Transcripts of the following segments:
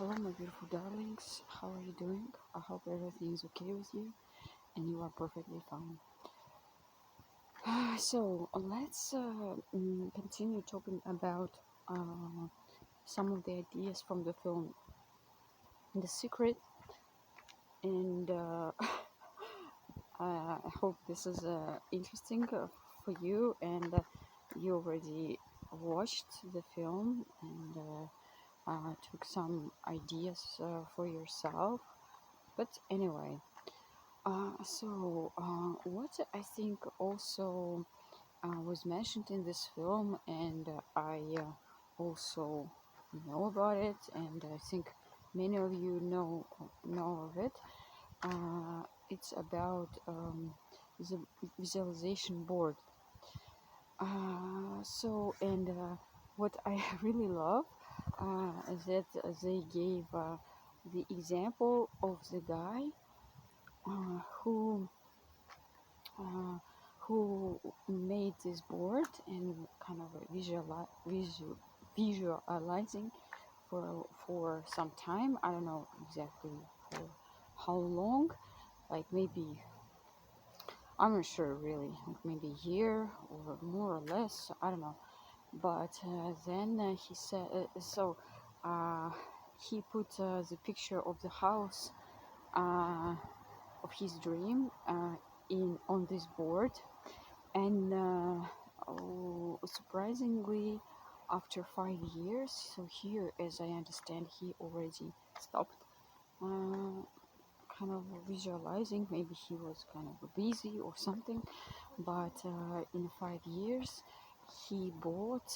Hello, my beautiful darlings. How are you doing? I hope everything is okay with you and you are perfectly fine. So, let's continue talking about some of the ideas from the film The Secret. And I hope this is interesting for you, and you already watched the film and took some ideas for yourself. But anyway, what I think also was mentioned in this film, and I also know about it, and I think many of you know of it. It's about the visualization board. What I really love is that they gave the example of the guy uh, who uh, who made this board and kind of visualizing for some time. I don't know exactly for how long, like maybe, I'm not sure really, maybe a year or more or less, I don't know. But then he said uh, he put the picture of the house uh, of his dream in on this board, and surprisingly, after 5 years, so here, as I understand, he already stopped kind of visualizing. Maybe he was kind of busy or something, but in 5 years he bought,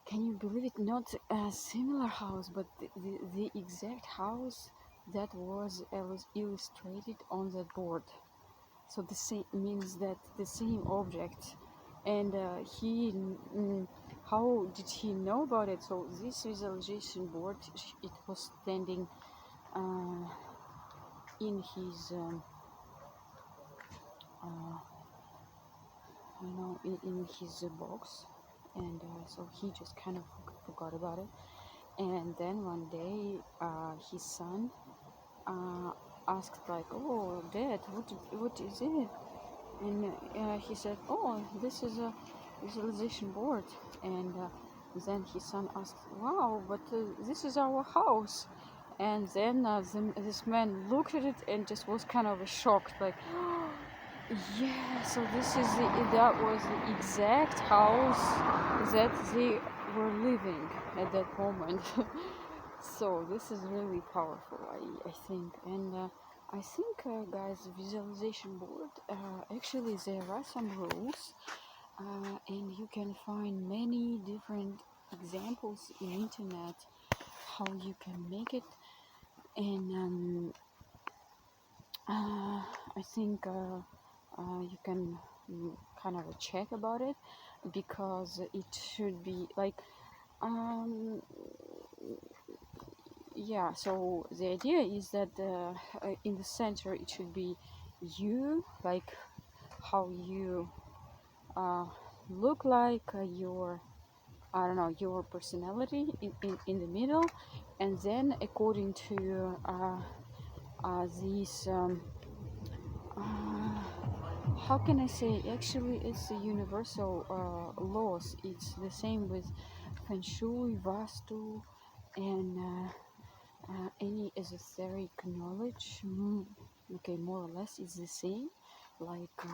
can you believe it, not a similar house, but the exact house that was illustrated on that board. So the same means that the same object. And how did he know about it? So this visualization board, it was standing uh, in his uh, in his box, and so he just kind of forgot about it. And then one day his son uh, asked, like, "Oh, Dad, what is it?" And he said, "Oh, this is a visualization board." And then his son asked, "Wow, but this is our house." And then this man looked at it and just was kind of shocked, like, yeah, so that was the exact house that they were living at that moment. So this is really powerful, I think. And I think, guys, visualization board, actually there are some rules, and you can find many different examples in internet how you can make it. And I think you can kind of check about it, because it should be like, yeah, so the idea is that in the center it should be you, like how you look like, your, I don't know, your personality in the middle. And then according to these uh, how can I say, actually it's a universal laws. It's the same with feng shui, vastu, and any esoteric knowledge. Okay, more or less it's the same, like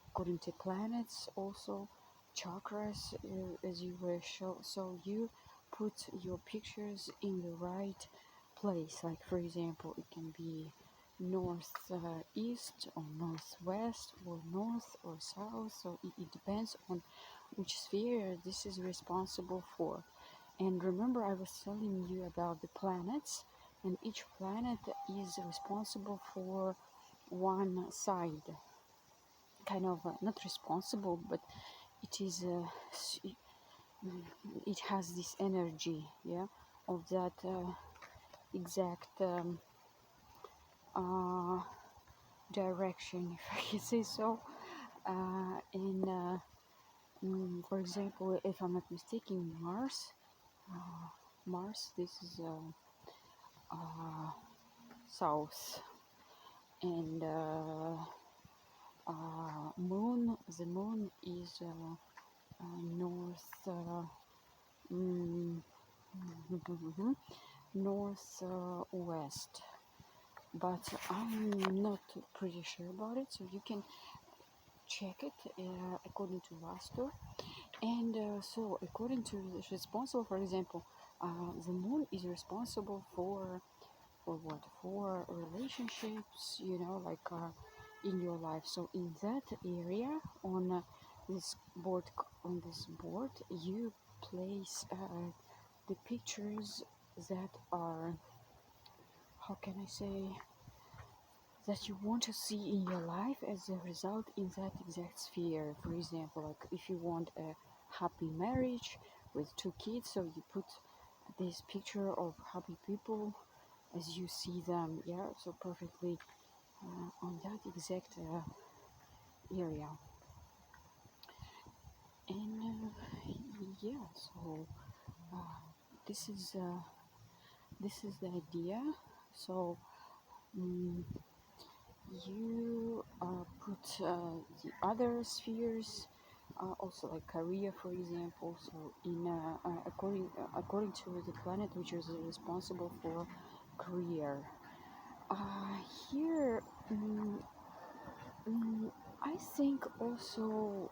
according to planets, also chakras, as you were show. So you put your pictures in the right place, like for example it can be north east or northwest or north or south. So it depends on which sphere this is responsible for. And remember, I was telling you about the planets, and each planet is responsible for one side. Kind of not responsible, but it is it has this energy, yeah, of that exact uh, direction, if I can say so. For example, if I'm not mistaken, Mars. Mars. This is south, and the moon is north, mm, north west, but I'm not pretty sure about it, so you can check it according to Vastu. And so according to the responsible, for example, the moon is responsible for what? For relationships, like in your life. So in that area on this board, you place the pictures that are, how can I say, that you want to see in your life as a result in that exact sphere. For example, like if you want a happy marriage with 2 kids, so you put this picture of happy people as you see them, yeah, so perfectly on that exact area. And yeah, so uh, this is the idea. So you put the other spheres, also like career, for example. So in according to the planet which is responsible for career, here I think also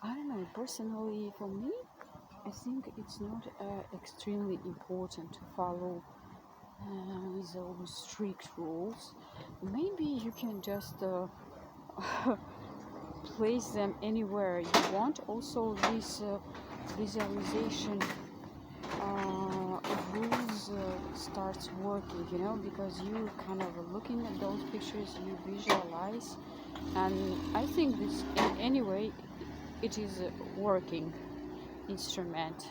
I don't know, personally for me I think it's not extremely important to follow those strict rules. Maybe you can just place them anywhere you want. Also, this visualization rules starts working, because you kind of looking at those pictures, you visualize, and I think this anyway it is a working instrument.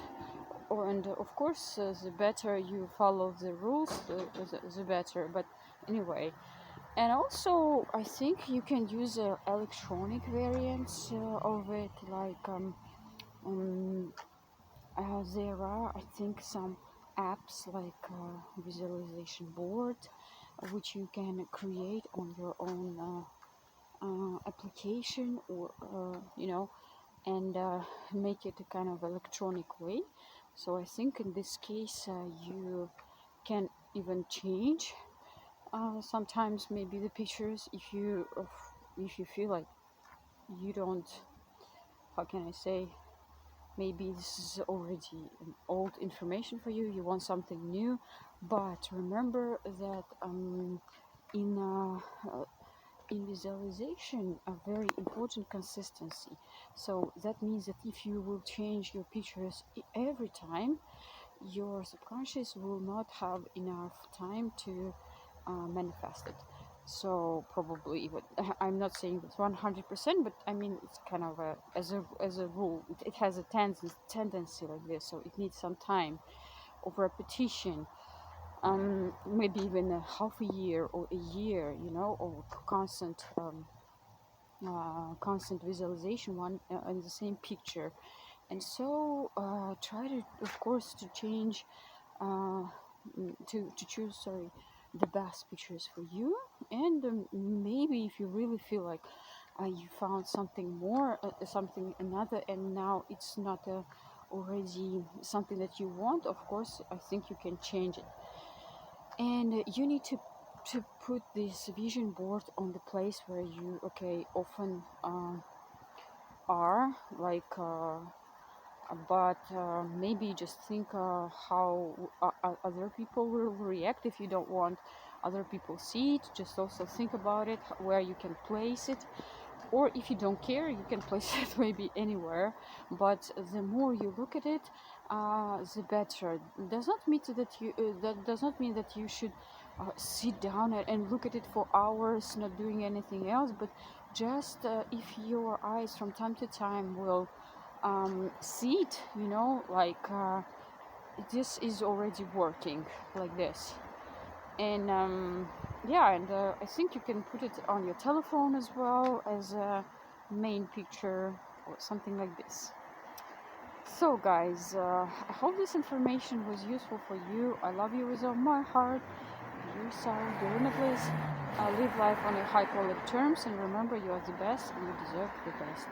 And of course, the better you follow the rules, the better. But anyway, and also I think you can use electronic variants of it, like there are, I think, some apps like visualization board, which you can create on your own application, or and make it a kind of electronic way. So I think in this case you can even change sometimes maybe the pictures if you feel like you don't, how can I say, maybe this is already an old information for you, you want something new. But remember that in visualization a very important consistency. So that means that if you will change your pictures every time, your subconscious will not have enough time to manifest it. So probably, but I'm not saying it's 100%, but I mean it's kind of as a rule, it has a tendency like this. So it needs some time of repetition, maybe even a half a year or a year, or constant visualization one in the same picture. And so try to, of course, to change to choose, sorry, the best pictures for you. And maybe if you really feel like you found something more, something another, and now it's not already something that you want, of course I think you can change it. And you need to put this vision board on the place where you often are, like but maybe just think how other people will react. If you don't want other people see it, just also think about it, where you can place it. Or if you don't care, you can place it maybe anywhere, but the more you look at it, the better. Does not mean that does not mean that you should sit down and look at it for hours not doing anything else, but just if your eyes from time to time will see it, like this is already working like this. And yeah, and I think you can put it on your telephone as well as a main picture or something like this. So guys, I hope this information was useful for you. I love you with all my heart. You Sarah, do limitless. Live life on your high quality terms, and remember, you are the best and you deserve the best.